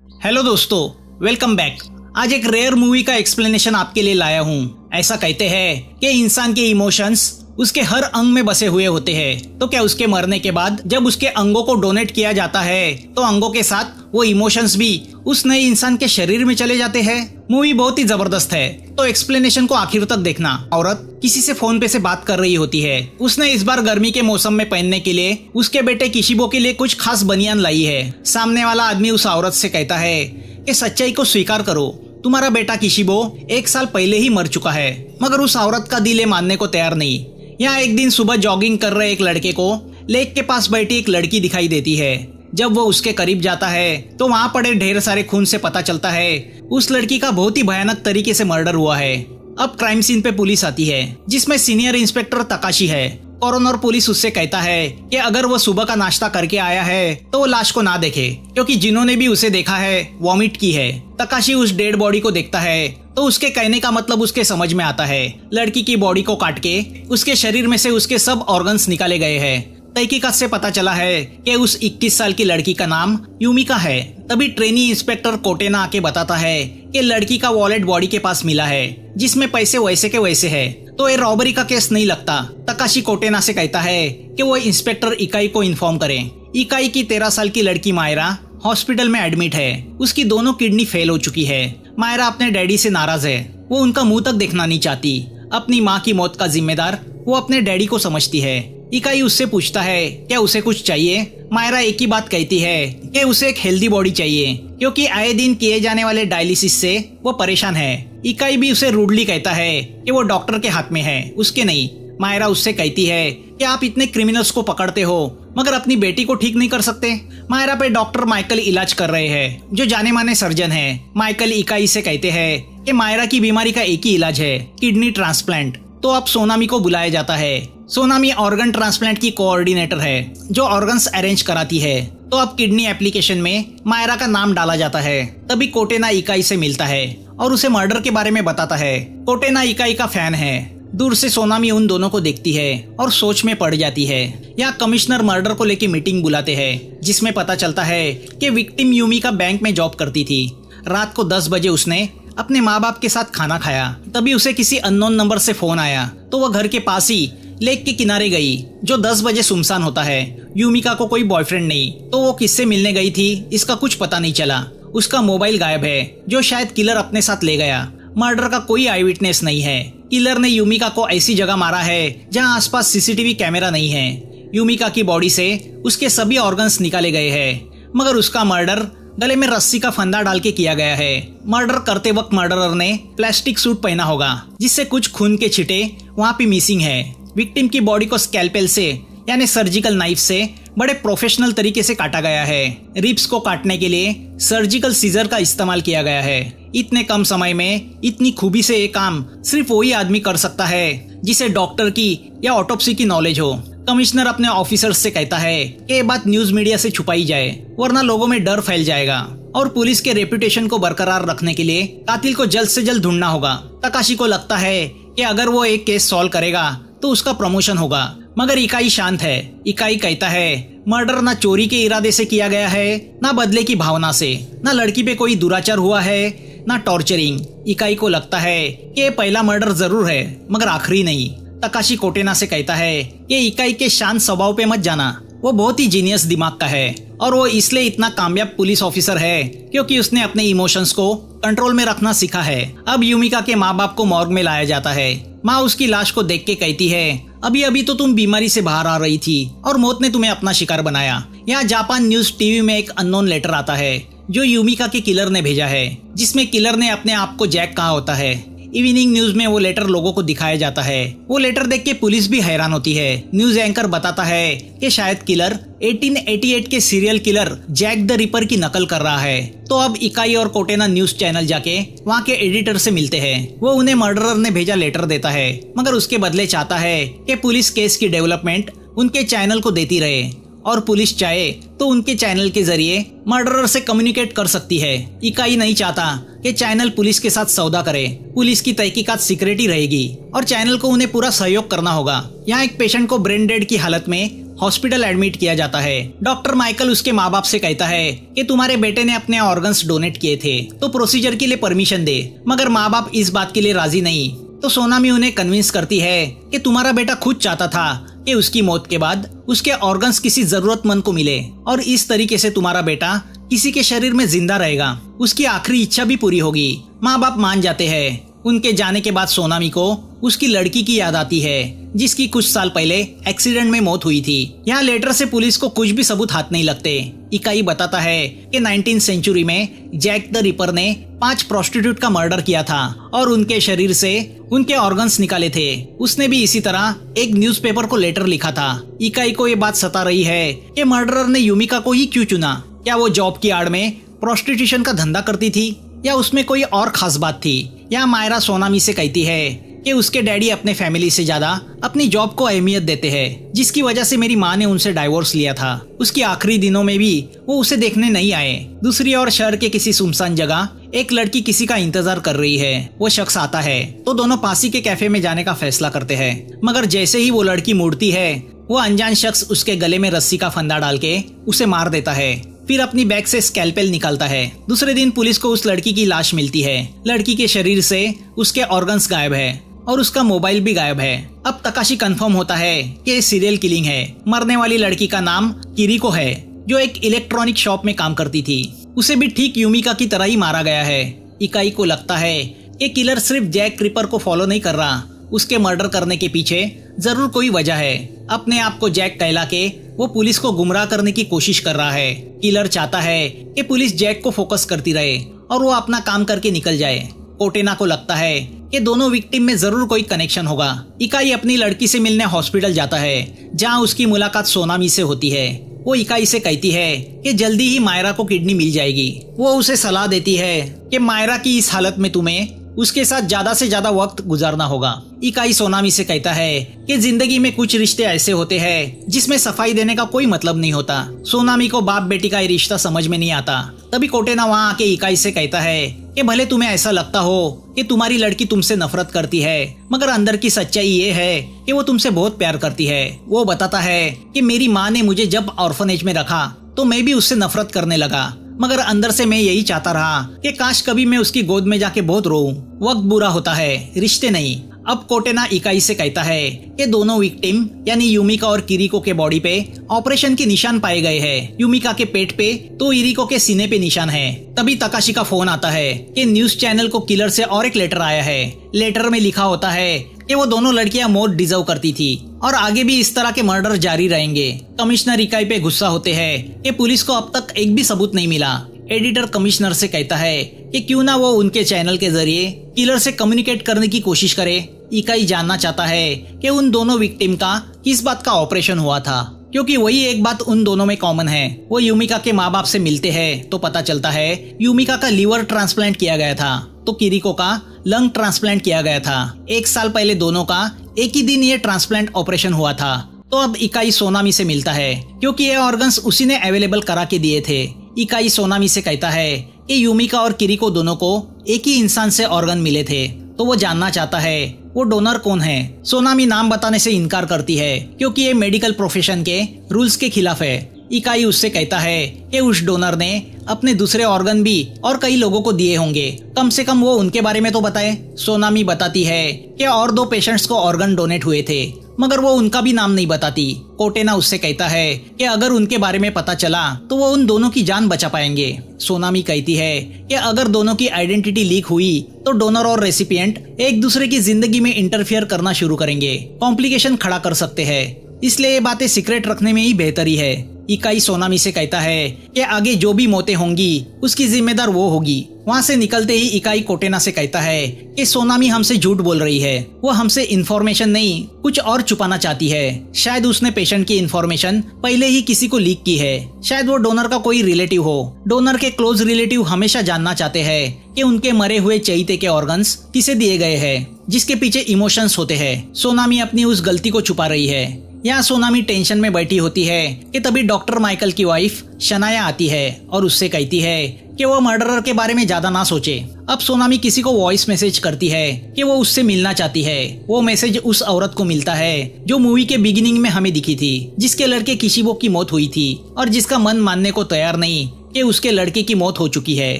Hello दोस्तों, welcome back. आज एक रेयर मूवी का एक्सप्लेनेशन आपके लिए लाया हूँ। ऐसा कहते हैं कि इंसान के इमोशंस उसके हर अंग में बसे हुए होते हैं, तो क्या उसके मरने के बाद जब उसके अंगों को डोनेट किया जाता है तो अंगों के साथ वो इमोशंस भी उस नए इंसान के शरीर में चले जाते हैं। मूवी बहुत ही जबरदस्त है, तो एक्सप्लेनेशन को आखिर तक देखना। औरत किसी से फोन पे से बात कर रही होती है। उसने इस बार गर्मी के मौसम में पहनने के लिए उसके बेटे किशिबो के लिए कुछ खास बनियान लाई है। सामने वाला आदमी उस औरत से कहता है कि सच्चाई को स्वीकार करो, तुम्हारा बेटा किशिबो 1 साल पहले ही मर चुका है। मगर उस औरत का दिल मानने को तैयार नहीं। यहाँ एक दिन सुबह जॉगिंग कर रहे एक लड़के को लेक के पास बैठी एक लड़की दिखाई देती है। जब वो उसके करीब जाता है तो वहाँ पड़े ढेर सारे खून से पता चलता है उस लड़की का बहुत ही भयानक तरीके से मर्डर हुआ है। अब क्राइम सीन पे पुलिस आती है, जिसमें सीनियर इंस्पेक्टर तकाशी है। कोरोनर पुलिस उससे कहता है कि अगर वो सुबह का नाश्ता करके आया है तो वो लाश को ना देखे, क्योंकि जिन्होंने भी उसे देखा है वॉमिट की है। तकाशी उस डेड बॉडी को देखता है तो उसके कहने का मतलब उसके समझ में आता है। लड़की की बॉडी को काट के उसके शरीर में से उसके सब ऑर्गन्स निकाले गए हैं। तहकीकात से पता चला है कि उस 21 साल की लड़की का नाम यूमिका है। तभी ट्रेनी इंस्पेक्टर कोटेना आके बताता है कि लड़की का वॉलेट बॉडी के पास मिला है, जिसमें पैसे वैसे के वैसे है, तो ये रॉबरी का केस नहीं लगता। तकाशी कोटेना से कहता है कि वो इंस्पेक्टर इकाई को इन्फॉर्म करें। इकाई की 13 साल की लड़की मायरा हॉस्पिटल में एडमिट है। उसकी दोनों किडनी फेल हो चुकी है। मायरा अपने डैडी से नाराज है। वो उनका मुंह तक देखना नहीं चाहती। अपनी माँ की मौत का जिम्मेदार वो अपने डैडी को समझती है। इकाई उससे पूछता है क्या उसे कुछ चाहिए। मायरा एक ही बात कहती है कि उसे एक हेल्दी बॉडी चाहिए, क्योंकि आए दिन किए जाने वाले डायलिसिस से वो परेशान है। इकाई भी उसे रूडली कहता है कि वो डॉक्टर के हाथ में है, उसके नहीं। मायरा उससे कहती है कि आप इतने क्रिमिनल्स को पकड़ते हो मगर अपनी बेटी को ठीक नहीं कर सकते। मायरा पे डॉक्टर माइकल इलाज कर रहे हैं, जो जाने माने सर्जन है। माइकल इकाई से कहते हैं कि मायरा की बीमारी का एक ही इलाज है, किडनी ट्रांसप्लांट। तो अब सोनामी को बुलाया जाता है। सोनामी ऑर्गन ट्रांसप्लांट की कोऑर्डिनेटर है, जो ऑर्गन्स अरेंज कराती है। तो अब किडनी एप्लीकेशन में मायरा का नाम डाला जाता है। तभी कोटेना इकाई से मिलता है और उसे मर्डर के बारे में बताता है। कोटेना इकाई का फैन है। दूर से सोनामी उन दोनों को देखती है और सोच में पड़ जाती है। यहाँ कमिश्नर मर्डर को लेकर मीटिंग बुलाते हैं, जिसमें पता चलता है कि विक्टिम यूमिका बैंक में जॉब करती थी। रात को 10 बजे उसने अपने माँ बाप के साथ खाना खाया। तभी उसे किसी अननोन नंबर से फोन आया, तो वह घर के पास ही लेक के किनारे गई, जो 10 बजे सुनसान होता है। यूमिका को कोई बॉयफ्रेंड नहीं, तो वो किससे मिलने गई थी इसका कुछ पता नहीं चला। उसका मोबाइल गायब है, जो शायद किलर अपने साथ ले गया। मर्डर का कोई आई विटनेस नहीं है। किलर ने यूमिका को ऐसी जगह मारा है जहां आसपास सीसीटीवी कैमरा नहीं है। यूमिका की बॉडी से उसके सभी ऑर्गन्स निकाले गए हैं, मगर उसका मर्डर गले में रस्सी का फंदा डाल के किया गया है। मर्डर करते वक्त मर्डरर ने प्लास्टिक सूट पहना होगा, जिससे कुछ खून के छिटे वहाँ पे मिसिंग है। विक्टिम की बॉडी को स्कैल्पेल से यानी सर्जिकल नाइफ से बड़े प्रोफेशनल तरीके से काटा गया है। रिब्स को काटने के लिए सर्जिकल सीजर का इस्तेमाल किया गया है। इतने कम समय में इतनी खूबी से ये काम सिर्फ वही आदमी कर सकता है जिसे डॉक्टर की या ऑटोप्सी की नॉलेज हो। कमिश्नर अपने ऑफिसर्स से कहता है कि ये बात न्यूज मीडिया से छुपाई जाए, वरना लोगों में डर फैल जाएगा। और पुलिस के रेपुटेशन को बरकरार रखने के लिए कातिल को जल्द से जल्द ढूंढना होगा। तकाशी को लगता है कि अगर वो एक केस सॉल्व करेगा तो उसका प्रमोशन होगा, मगर इकाई शांत है। इकाई कहता है मर्डर ना चोरी के इरादे से किया गया है, ना बदले की भावना से, ना लड़की पे कोई दुराचार हुआ है, ना टॉर्चरिंग। इकाई को लगता है कि ये पहला मर्डर जरूर है, मगर आखिरी नहीं। तकाशी कोटेना से कहता है कि इकाई के शांत स्वभाव पे मत जाना, वो बहुत ही जीनियस दिमाग का है और वो इसलिए इतना कामयाब पुलिस ऑफिसर है क्योंकि उसने अपने इमोशंस को कंट्रोल में रखना सीखा है। अब यूमिका के माँ बाप को मॉर्ग में लाया जाता है। माँ उसकी लाश को देख के कहती है अभी अभी तो तुम बीमारी से बाहर आ रही थी और मौत ने तुम्हें अपना शिकार बनाया। यहाँ जापान न्यूज टीवी में एक अननोन लेटर आता है, जो यूमिका के किलर ने भेजा है, जिसमें किलर ने अपने आप को जैक कहा होता है। इवनिंग न्यूज में वो लेटर लोगों को दिखाया जाता है। वो लेटर देख के पुलिस भी हैरान होती है। न्यूज एंकर बताता है कि शायद किलर 1888 के serial killer Jack the Ripper की नकल कर रहा है। तो अब इकाई और कोटेना न्यूज चैनल जाके वहाँ के एडिटर से मिलते हैं। वो उन्हें मर्डरर ने भेजा लेटर देता है, मगर उसके बदले चाहता है कि पुलिस केस की डेवलपमेंट उनके चैनल को देती रहे और पुलिस चाहे तो उनके चैनल के जरिए मर्डरर से कम्युनिकेट कर सकती है। इकाई नहीं चाहता कि चैनल पुलिस के साथ सौदा करे। पुलिस की तहकीकात सीक्रेट ही रहेगी और चैनल को उन्हें पूरा सहयोग करना होगा। यहाँ एक पेशेंट को ब्रेन डेड की हालत में हॉस्पिटल एडमिट किया जाता है। डॉक्टर माइकल उसके माँ बाप से कहता है कि तुम्हारे बेटे ने अपने ऑर्गन्स डोनेट किए थे तो प्रोसीजर के लिए परमिशन दे, मगर माँ बाप इस बात के लिए राजी नहीं। तो सोनामी उन्हें कन्विंस करती है कि तुम्हारा बेटा खुद चाहता था कि उसकी मौत के बाद उसके ऑर्गन्स किसी जरूरतमंद को मिले और इस तरीके से तुम्हारा बेटा किसी के शरीर में जिंदा रहेगा, उसकी आखिरी इच्छा भी पूरी होगी। माँ बाप मान जाते हैं। उनके जाने के बाद सोनामी को उसकी लड़की की याद आती है जिसकी कुछ साल पहले एक्सीडेंट में मौत हुई थी। यहाँ लेटर से पुलिस को कुछ भी सबूत हाथ नहीं लगते। इकाई बताता है कि 19th सेंचुरी में जैक द रिपर ने 5 प्रोस्टिट्यूट का मर्डर किया था और उनके शरीर से उनके ऑर्गन्स निकाले थे। उसने भी इसी तरह एक न्यूज़पेपर को लेटर लिखा था। इकाई को ये बात सता रही है कि मर्डरर ने यूमिका को ही क्यों चुना। क्या वो जॉब की आड़ में प्रोस्टिट्यूशन का धंधा करती थी या उसमें कोई और खास बात थी। यहाँ मायरा सोनामी से कहती है कि उसके डैडी अपने फैमिली से ज्यादा अपनी जॉब को अहमियत देते हैं, जिसकी वजह से मेरी माँ ने उनसे डाइवोर्स लिया था। उसके आखिरी दिनों में भी वो उसे देखने नहीं आए। दूसरी ओर शहर के किसी सुनसान जगह एक लड़की किसी का इंतजार कर रही है। वो शख्स आता है तो दोनों पासी के कैफे में जाने का फैसला करते हैं, मगर जैसे ही वो लड़की मुड़ती है वो अनजान शख्स उसके गले में रस्सी का फंदा डाल के उसे मार देता है, फिर अपनी बैग से स्कैल्पेल निकालता है। दूसरे दिन पुलिस को उस लड़की की लाश मिलती है। लड़की के शरीर से उसके ऑर्गन्स गायब है और उसका मोबाइल भी गायब है। अब तकाशी कंफर्म होता है कि ये सीरियल किलिंग है। मरने वाली लड़की का नाम किरिको है जो एक इलेक्ट्रॉनिक शॉप में काम करती थी। उसे भी ठीक यूमिका की तरह ही मारा गया है। इकाई को लगता है कि किलर सिर्फ जैक रिपर को फॉलो नहीं कर रहा, उसके मर्डर करने के पीछे जरूर कोई वजह है। अपने आप को जैक कहला के वो पुलिस को गुमराह करने की कोशिश कर रहा है। किलर चाहता है कि पुलिस जैक को फोकस करती रहे और वो अपना काम करके निकल जाए। कोटेना को लगता है कि दोनों विक्टिम में जरूर कोई कनेक्शन होगा। इकाई अपनी लड़की से मिलने हॉस्पिटल जाता है जहां उसकी मुलाकात सोनामी से होती है। वो इकाई से कहती है कि जल्दी ही मायरा को किडनी मिल जाएगी। वो उसे सलाह देती है कि मायरा की इस हालत में तुम्हें उसके साथ ज्यादा से ज्यादा वक्त गुजारना होगा। इकाई सोनामी से कहता है कि जिंदगी में कुछ रिश्ते ऐसे होते हैं जिसमें सफाई देने का कोई मतलब नहीं होता। सोनामी को बाप बेटी का ये रिश्ता समझ में नहीं आता। तभी कोटेना वहाँ आके इकाई से कहता है कि भले तुम्हें ऐसा लगता हो कि तुम्हारी लड़की तुमसे नफरत करती है, मगर अंदर की सच्चाई ये है कि वो तुमसे बहुत प्यार करती है। वो बताता है कि मेरी माँ ने मुझे जब ऑर्फनेज में रखा तो मैं भी उससे नफरत करने लगा, मगर अंदर से मैं यही चाहता रहा कि काश कभी मैं उसकी गोद में जाके बहुत रोऊं। वक्त बुरा होता है, रिश्ते नहीं। अब कोटेना इकाई से कहता है कि दोनों विक्टिम यानी यूमिका और किरिको के बॉडी पे ऑपरेशन के निशान पाए गए हैं। यूमिका के पेट पे तो इरिको के सीने पे निशान है। तभी तकाशी का फोन आता है कि न्यूज चैनल को किलर से और एक लेटर आया है। लेटर में लिखा होता है कि वो दोनों लड़कियां मौत डिजर्व करती थी और आगे भी इस तरह के मर्डर जारी रहेंगे। कमिश्नर इकाई पे गुस्सा होते हैं कि पुलिस को अब तक एक भी सबूत नहीं मिला। एडिटर कमिश्नर से कहता है कि क्यों ना वो उनके चैनल के जरिए किलर से कम्युनिकेट करने की कोशिश करे। इकाई जानना चाहता है कि उन दोनों विक्टिम का किस बात का ऑपरेशन हुआ था, क्योंकि वही एक बात उन दोनों में कॉमन है। वो यूमिका के माँ बाप से मिलते हैं तो पता चलता है यूमिका का लीवर ट्रांसप्लांट किया गया था तो किरिको का लंग ट्रांसप्लांट किया गया था। 1 साल पहले दोनों का एक ही दिन ये ट्रांसप्लांट ऑपरेशन हुआ था। तो अब इकाई सोनामी से मिलता है क्योंकि ये ऑर्गन्स उसी ने अवेलेबल करा के दिए थे। इकाई सोनामी से कहता है कि यूमिका और किरिको दोनों को एक ही इंसान से ऑर्गन मिले थे, तो वो जानना चाहता है वो डोनर कौन है। सोनामी नाम बताने से इनकार करती है क्योंकि ये मेडिकल प्रोफेशन के रूल्स के खिलाफ है। इकाई उससे कहता है कि उस डोनर ने अपने दूसरे ऑर्गन भी और कई लोगों को दिए होंगे, कम से कम वो उनके बारे में तो बताए। सोनामी बताती है कि और 2 पेशेंट्स को ऑर्गन डोनेट हुए थे, मगर वो उनका भी नाम नहीं बताती। कोटेना उससे कहता है कि अगर उनके बारे में पता चला तो वो उन दोनों की जान बचा पाएंगे। सोनामी कहती है कि अगर दोनों की आइडेंटिटी लीक हुई तो डोनर और रेसिपिएंट एक दूसरे की जिंदगी में इंटरफियर करना शुरू करेंगे, कॉम्प्लिकेशन खड़ा कर सकते हैं, इसलिए ये बातें सीक्रेट रखने में ही बेहतरी है। इकाई सोनामी से कहता है कि आगे जो भी मौतें होंगी उसकी जिम्मेदार वो होगी। वहाँ से निकलते ही इकाई कोटेना से कहता है कि सोनामी हमसे झूठ बोल रही है, वो हमसे इन्फॉर्मेशन नहीं कुछ और छुपाना चाहती है। शायद उसने पेशेंट की इन्फॉर्मेशन पहले ही किसी को लीक की है, शायद वो डोनर का कोई रिलेटिव हो। डोनर के क्लोज रिलेटिव हमेशा जानना चाहते हैं कि उनके मरे हुए चहीते के ऑर्गन्स किसे दिए गए हैं, जिसके पीछे इमोशंस होते हैं। सोनामी अपनी उस गलती को छुपा रही है। यहाँ सोनामी टेंशन में बैठी होती है कि तभी डॉक्टर माइकल की वाइफ शनाया आती है और उससे कहती है कि वो मर्डरर के बारे में ज्यादा ना सोचे। अब सोनामी किसी को वॉइस मैसेज करती है कि वो उससे मिलना चाहती है। वो मैसेज उस औरत को मिलता है जो मूवी के बिगिनिंग में हमें दिखी थी, जिसके लड़के किशिबो की मौत हुई थी और जिसका मन मानने को तैयार नहीं कि उसके लड़के की मौत हो चुकी है।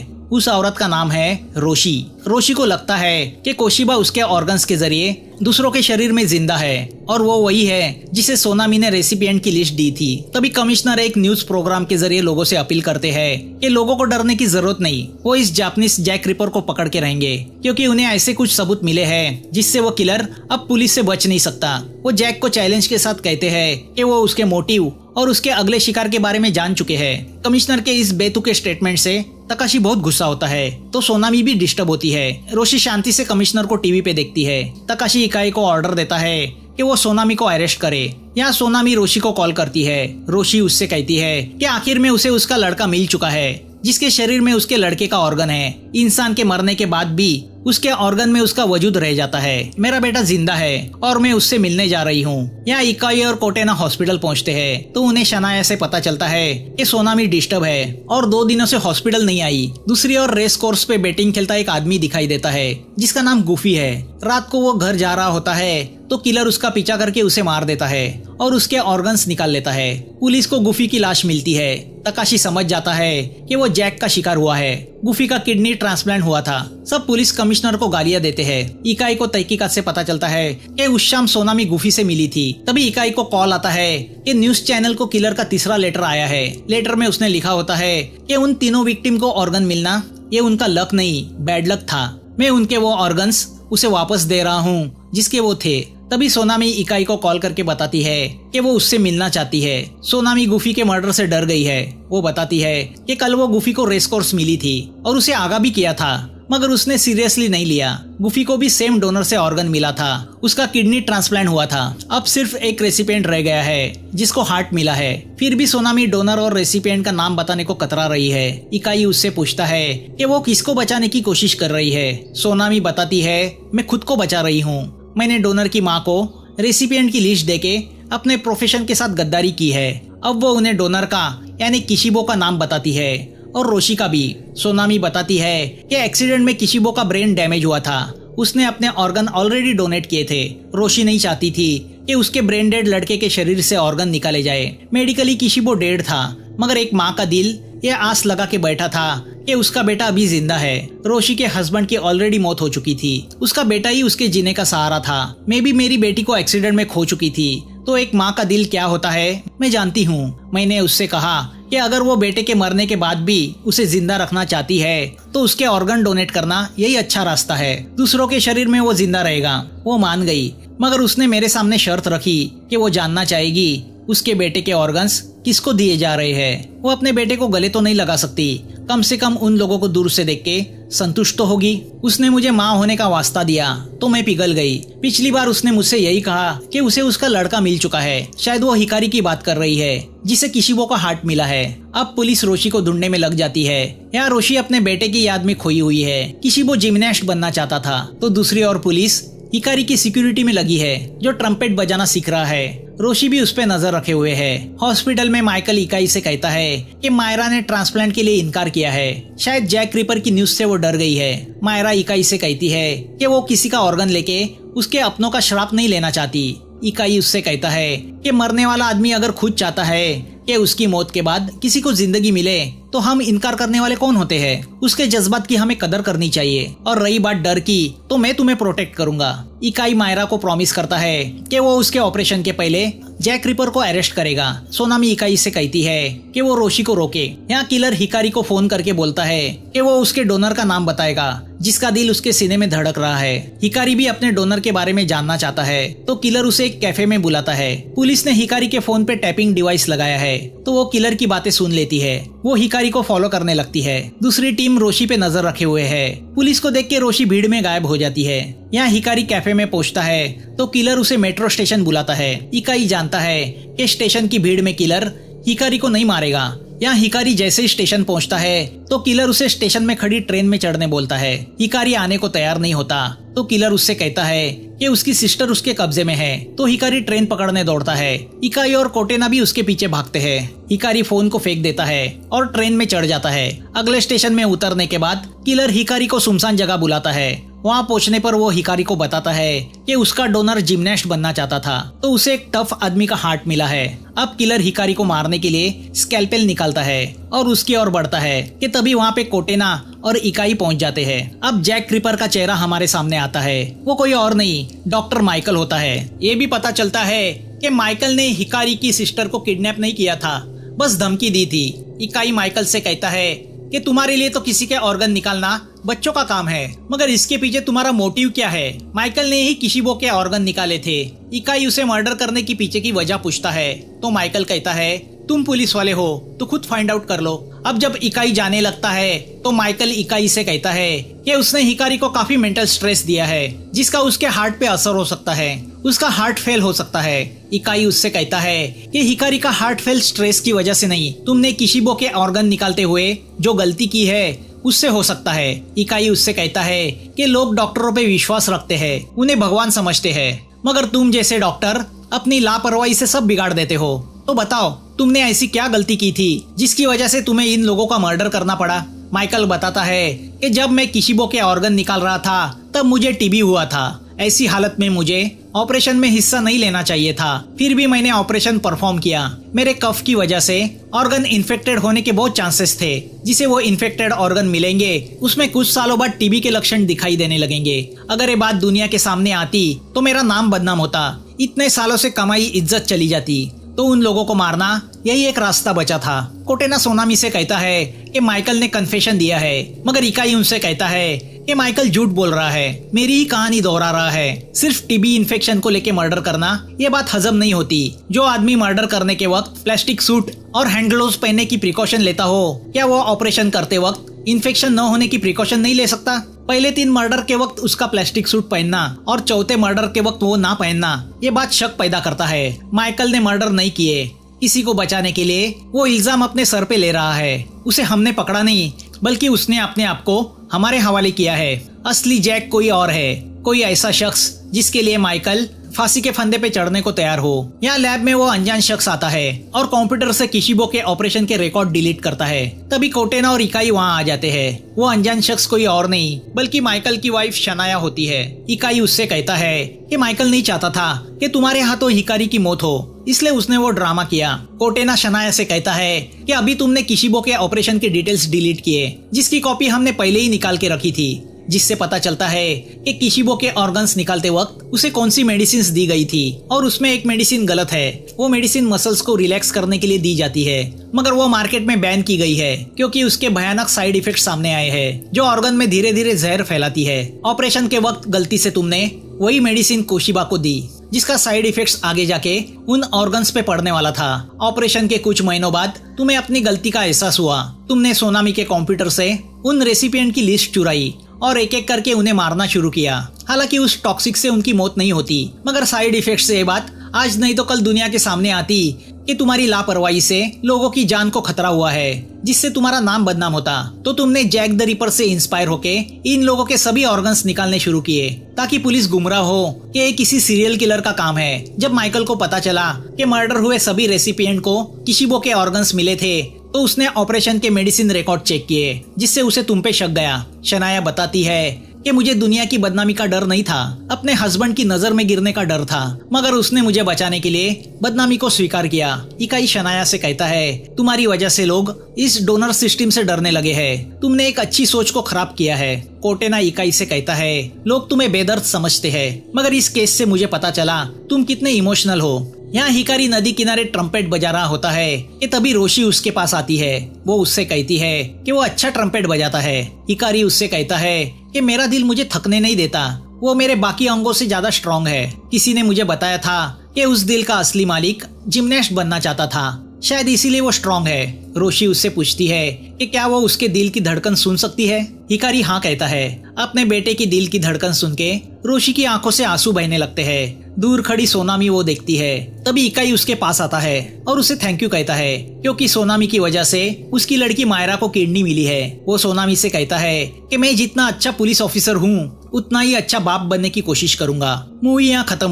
उस औरत का नाम है रोशी। रोशी को लगता है कि कोशिबा उसके ऑर्गन्स के जरिए दूसरों के शरीर में जिंदा है और वो वही है जिसे सोनामी ने रेसिपिएंट की लिस्ट दी थी। तभी कमिश्नर एक न्यूज प्रोग्राम के जरिए लोगों से अपील करते हैं कि लोगों को डरने की जरूरत नहीं, वो इस जापानीज जैक रिपर को पकड़ के रहेंगे क्योंकि उन्हें ऐसे कुछ सबूत मिले हैं जिससे वो किलर अब पुलिस से बच नहीं सकता। वो जैक को चैलेंज के साथ कहते हैं कि वो उसके मोटिव और उसके अगले शिकार के बारे में जान चुके हैं। कमिश्नर के इस बेतुके स्टेटमेंट से तकाशी बहुत गुस्सा होता है तो सोनामी भी डिस्टर्ब होती है। रोशी शांति से कमिश्नर को टीवी पे देखती है। तकाशी इकाई को ऑर्डर देता है कि वो सोनामी को अरेस्ट करे। यहाँ सोनामी रोशी को कॉल करती है। रोशी उससे कहती है कि आखिर में उसे उसका लड़का मिल चुका है जिसके शरीर में उसके लड़के का ऑर्गन है। इंसान के मरने के बाद भी उसके ऑर्गन में उसका वजूद रह जाता है। मेरा बेटा जिंदा है और मैं उससे मिलने जा रही हूँ। यहाँ इकाई और कोटेना हॉस्पिटल पहुँचते हैं तो उन्हें शनाया से पता चलता है कि सोनामी डिस्टर्ब है और 2 दिनों से हॉस्पिटल नहीं आई। दूसरी ओर रेस कोर्स पे बैटिंग खेलता एक आदमी दिखाई देता है जिसका नाम गुफी है। रात को वो घर जा रहा होता है तो किलर उसका पीछा करके उसे मार देता है और उसके ऑर्गन्स निकाल लेता है। पुलिस को गुफी की लाश मिलती है। तकाशी समझ जाता है कि वो जैक का शिकार हुआ है। गुफी का किडनी ट्रांसप्लांट हुआ था। सब पुलिस कमिश्नर को गालियां देते हैं। इकाई को तहकीकात से पता चलता है कि उस शाम सोनामी गुफी से मिली थी। तभी इकाई को कॉल आता है कि न्यूज चैनल को किलर का तीसरा लेटर आया है। लेटर में उसने लिखा होता है कि उन तीनों विक्टिम को ऑर्गन मिलना ये उनका लक नहीं, बैड लक था। मैं उनके वो ऑर्गन्स उसे वापस दे रहा हूँ जिसके वो थे। तभी सोनामी इकाई को कॉल करके बताती है कि वो उससे मिलना चाहती है। सोनामी गुफी के मर्डर से डर गई है। वो बताती है कि कल वो गुफी को रेस कोर्स मिली थी और उसे आगा भी किया था मगर उसने सीरियसली नहीं लिया। गुफी को भी सेम डोनर से ऑर्गन मिला था। उसका किडनी ट्रांसप्लांट हुआ था। अब सिर्फ एक रेसिपिएंट रह गया है जिसको हार्ट मिला है। फिर भी सोनामी डोनर और रेसिपिएंट का नाम बताने को कतरा रही है। इकाई उससे पूछता है कि वो किसको बचाने की कोशिश कर रही है। सोनामी बताती है मैं खुद को बचा रही हूँ। मैंने डोनर की माँ को रेसिपिएंट की लिस्ट देके अपने प्रोफेशन के साथ गद्दारी की है। अब वो उन्हें डोनर का यानी किशिबो का नाम बताती है और रोशी का भी। सोनामी बताती है कि एक्सीडेंट में किशिबो का ब्रेन डैमेज हुआ था। उसने अपने ऑर्गन ऑलरेडी डोनेट किए थे। रोशी नहीं चाहती थी कि उसके ब्रेन डेड लड़के के शरीर से ऑर्गन निकाले जाए। मेडिकली किशिबो डेड था मगर एक माँ का दिल ये आस लगा के बैठा था कि उसका बेटा अभी जिंदा है। रोशी के हस्बैंड की ऑलरेडी मौत हो चुकी थी। उसका बेटा ही उसके जीने का सहारा था। मैं भी मेरी बेटी को एक्सीडेंट में खो चुकी थी तो एक माँ का दिल क्या होता है मैं जानती हूँ। मैंने उससे कहा कि अगर वो बेटे के मरने के बाद भी उसे जिंदा रखना चाहती है तो उसके ऑर्गन डोनेट करना यही अच्छा रास्ता है। दूसरों के शरीर में वो जिंदा रहेगा। वो मान गई मगर उसने मेरे सामने शर्त रखी कि वो जानना चाहेगी उसके बेटे के ऑर्गन्स किसको दिए जा रहे हैं। वो अपने बेटे को गले तो नहीं लगा सकती, कम से कम उन लोगों को दूर से देख के संतुष्ट तो होगी। उसने मुझे माँ होने का वास्ता दिया तो मैं पिघल गई। पिछली बार उसने मुझसे यही कहा कि उसे उसका लड़का मिल चुका है। शायद वो हिकारी की बात कर रही है जिसे किशिबो का हार्ट मिला है। अब पुलिस रोशी को ढूंढने में लग जाती है। यहाँ रोशी अपने बेटे की याद में खोई हुई है। किशिबो जिम्नास्ट बनना चाहता था तो दूसरी ओर पुलिस हिकारी की सिक्योरिटी में लगी है जो ट्रम्पेट बजाना सीख रहा है। रोशी भी उस पे नजर रखे हुए है। हॉस्पिटल में माइकल इकाई से कहता है कि मायरा ने ट्रांसप्लांट के लिए इनकार किया है। शायद जैक रिपर की न्यूज से वो डर गई है। मायरा इकाई से कहती है कि वो किसी का ऑर्गन लेके उसके अपनों का श्राप नहीं लेना चाहती। इकाई उससे कहता है कि मरने वाला आदमी अगर खुद चाहता है कि उसकी मौत के बाद किसी को जिंदगी मिले तो हम इनकार करने वाले कौन होते हैं। उसके जज्बात की हमें कदर करनी चाहिए। और रही बात डर की तो मैं तुम्हें प्रोटेक्ट करूंगा। इकाई मायरा को प्रॉमिस करता है कि वो उसके ऑपरेशन के पहले जैक रिपर को अरेस्ट करेगा। सोनामी इकाई से कहती है कि वो रोशी को रोके। यहाँ किलर हिकारी को फोन करके बोलता है कि वो उसके डोनर का नाम बताएगा जिसका दिल उसके सीने में धड़क रहा है। हिकारी भी अपने डोनर के बारे में जानना चाहता है तो किलर उसे एक कैफे में बुलाता है। पुलिस ने हिकारी के फोन पे टैपिंग डिवाइस लगाया है तो वो किलर की बातें सुन लेती है। वो हिकारी को फॉलो करने लगती है। दूसरी टीम रोशी पे नजर रखे हुए है। पुलिस को देख के रोशी भीड़ में गायब हो जाती है। यहाँ हिकारी कैफे में पहुंचता है तो किलर उसे मेट्रो स्टेशन बुलाता है। इकाई जानता है कि स्टेशन की भीड़ में किलर हिकारी को नहीं मारेगा। यहाँ हिकारी जैसे ही स्टेशन पहुंचता है तो किलर उसे स्टेशन में खड़ी ट्रेन में चढ़ने बोलता है। हिकारी आने को तैयार नहीं होता तो किलर उससे कहता है कि उसकी सिस्टर उसके कब्जे में है। तो हिकारी ट्रेन पकड़ने दौड़ता है। इकाई और कोटेना भी उसके पीछे भागते हैं। हिकारी फोन को फेंक देता है और ट्रेन में चढ़ जाता है। अगले स्टेशन में उतरने के बाद किलर हिकारी को सुनसान जगह बुलाता है। वहाँ पहुंचने पर वो हिकारी को बताता है कि उसका डोनर जिम्नास्ट बनना चाहता था तो उसे एक टफ आदमी का हार्ट मिला है। अब किलर हिकारी को मारने के लिए स्कैल्पेल निकालता है और उसकी ओर बढ़ता है कि तभी वहाँ पे कोटेना और इकाई पहुंच जाते हैं। अब जैक क्रीपर का चेहरा हमारे सामने आता है। वो कोई और नहीं डॉक्टर माइकल होता है। ये भी पता चलता है कि माइकल ने हिकारी की सिस्टर को किडनैप नहीं किया था, बस धमकी दी थी। इकाई माइकल से कहता है कि तुम्हारे लिए तो किसी के ऑर्गन निकालना बच्चों का काम है, मगर इसके पीछे तुम्हारा मोटिव क्या है? माइकल ने ही किशिबो के ऑर्गन निकाले थे। इकाई उसे मर्डर करने की पीछे की वजह पूछता है तो माइकल कहता है तुम पुलिस वाले हो तो खुद फाइंड आउट कर लो। अब जब इकाई जाने लगता है तो माइकल इकाई से कहता है कि उसने हिकारी को काफी मेंटल स्ट्रेस दिया है जिसका उसके हार्ट पे असर हो सकता है, उसका हार्ट फेल हो सकता है। इकाई उससे कहता है कि हिकारी का हार्ट फेल स्ट्रेस की वजह से नहीं, तुमने किशिबो के ऑर्गन निकालते हुए जो गलती की है उससे हो सकता है। इकाई उससे कहता है कि लोग डॉक्टरों पे विश्वास रखते हैं, उन्हें भगवान समझते हैं, मगर तुम जैसे डॉक्टर अपनी लापरवाही से सब बिगाड़ देते हो। तो बताओ तुमने ऐसी क्या गलती की थी जिसकी वजह से तुम्हें इन लोगों का मर्डर करना पड़ा? माइकल बताता है कि जब मैं किशिबो के ऑर्गन निकाल रहा था तब मुझे टीबी हुआ था। ऐसी हालत में मुझे ऑपरेशन में हिस्सा नहीं लेना चाहिए था, फिर भी मैंने ऑपरेशन परफॉर्म किया। मेरे कफ की वजह से ऑर्गन इन्फेक्टेड होने के बहुत चांसेस थे। जिसे वो इन्फेक्टेड ऑर्गन मिलेंगे उसमें कुछ सालों बाद टीबी के लक्षण दिखाई देने लगेंगे। अगर ये बात दुनिया के सामने आती तो मेरा नाम बदनाम होता, इतने सालों से कमाई इज्जत चली जाती। तो उन लोगों को मारना यही एक रास्ता बचा था। कोटेना सोनामी से कहता है कि माइकल ने कन्फेशन दिया है, मगर इकाई उनसे कहता है कि माइकल झूठ बोल रहा है, मेरी ही कहानी दोहरा रहा है। सिर्फ टीबी इन्फेक्शन को लेके मर्डर करना ये बात हजम नहीं होती। जो आदमी मर्डर करने के वक्त प्लास्टिक सूट और हैंड ग्लोव्स पहनने की प्रिकॉशन लेता हो, क्या वो ऑपरेशन करते वक्त इन्फेक्शन न होने की प्रिकॉशन नहीं ले सकता? पहले 3 मर्डर के वक्त उसका प्लास्टिक सूट पहनना और चौथे मर्डर के वक्त वो ना पहनना, ये बात शक पैदा करता है। माइकल ने मर्डर नहीं किए, किसी को बचाने के लिए वो इल्जाम अपने सर पे ले रहा है। उसे हमने पकड़ा नहीं, बल्कि उसने अपने आप को हमारे हवाले किया है। असली जैक कोई और है, कोई ऐसा शख्स जिसके लिए माइकल फांसी के फंदे पे चढ़ने को तैयार हो। यहाँ लैब में वो अनजान शख्स आता है और कंप्यूटर से किशिबो के ऑपरेशन के रिकॉर्ड डिलीट करता है। तभी कोटेना और इकाई वहाँ आ जाते हैं। वो अनजान शख्स कोई और नहीं बल्कि माइकल की वाइफ शनाया होती है। इकाई उससे कहता है कि माइकल नहीं चाहता था कि तुम्हारे हाथों हिकारी की मौत हो, इसलिए उसने वो ड्रामा किया। कोटेना शनाया से कहता है कि अभी तुमने किशिबो के ऑपरेशन के डिटेल्स डिलीट किए, जिसकी कॉपी हमने पहले ही निकाल के रखी थी, जिससे पता चलता है कि किशिबो के ऑर्गन्स निकालते वक्त उसे कौन सी मेडिसिन दी गई थी और उसमें एक मेडिसिन गलत है। वो मेडिसिन मसल्स को रिलैक्स करने के लिए दी जाती है, मगर वो मार्केट में बैन की गई है क्योंकि उसके भयानक साइड इफेक्ट सामने आए हैं जो ऑर्गन में धीरे धीरे जहर फैलाती है। ऑपरेशन के वक्त गलती से तुमने वही मेडिसिन कोशिबा को दी जिसका साइड इफेक्ट्स आगे जाके उन ऑर्गन्स पे पड़ने वाला था। ऑपरेशन के कुछ महीनों बाद तुम्हें अपनी गलती का एहसास हुआ। तुमने सोनामी के कंप्यूटर से उन रेसिपिएंट की लिस्ट चुराई और एक एक करके उन्हें मारना शुरू किया। हालांकि उस टॉक्सिक से उनकी मौत नहीं होती, मगर साइड इफेक्ट से ये बात आज नहीं तो कल दुनिया के सामने आती कि तुम्हारी लापरवाही से लोगों की जान को खतरा हुआ है, जिससे तुम्हारा नाम बदनाम होता। तो तुमने जैक द रिपर से इंस्पायर होके इन लोगों के सभी ऑर्गन्स निकालने शुरू किए ताकि पुलिस गुमराह हो कि ये किसी सीरियल किलर का काम है। जब माइकल को पता चला कि मर्डर हुए सभी रेसिपिएंट को किशिबो के ऑर्गन्स मिले थे तो उसने ऑपरेशन के मेडिसिन रिकॉर्ड चेक किए, जिससे उसे तुम पे शक गया। शनाया बताती है कि मुझे दुनिया की बदनामी का डर नहीं था, अपने हस्बैंड की नजर में गिरने का डर था, मगर उसने मुझे बचाने के लिए बदनामी को स्वीकार किया। इकाई शनाया से कहता है तुम्हारी वजह से लोग इस डोनर सिस्टम से डरने लगे हैं, तुमने एक अच्छी सोच को खराब किया है। कोटेना इकाई से कहता है लोग तुम्हें बेदर्द समझते हैं, मगर इस केस से मुझे पता चला तुम कितने इमोशनल हो। यहाँ हिकारी नदी किनारे ट्रम्पेट बजा रहा होता है कि तभी रोशी उसके पास आती है। वो उससे कहती है कि वो अच्छा ट्रम्पेट बजाता है। हिकारी उससे कहता है कि मेरा दिल मुझे थकने नहीं देता, वो मेरे बाकी अंगों से ज्यादा स्ट्रॉन्ग है। किसी ने मुझे बताया था कि उस दिल का असली मालिक जिम्नास्ट बनना चाहता था, शायद इसीलिए वो स्ट्रॉन्ग है। रोशी उससे पूछती है कि क्या वो उसके दिल की धड़कन सुन सकती है। हिकारी हाँ कहता है। अपने बेटे की दिल की धड़कन सुन के रोशी की आंखों से आंसू बहने लगते हैं। दूर खड़ी सोनामी वो देखती है। तभी इकाई उसके पास आता है और उसे थैंक यू कहता है, क्योंकि सोनामी की वजह से उसकी लड़की मायरा को किडनी मिली है। वो सोनामी से कहता है कि मैं जितना अच्छा पुलिस ऑफिसर हूँ उतना ही अच्छा बाप बनने की कोशिश करूंगा। मूवी यहाँ खत्म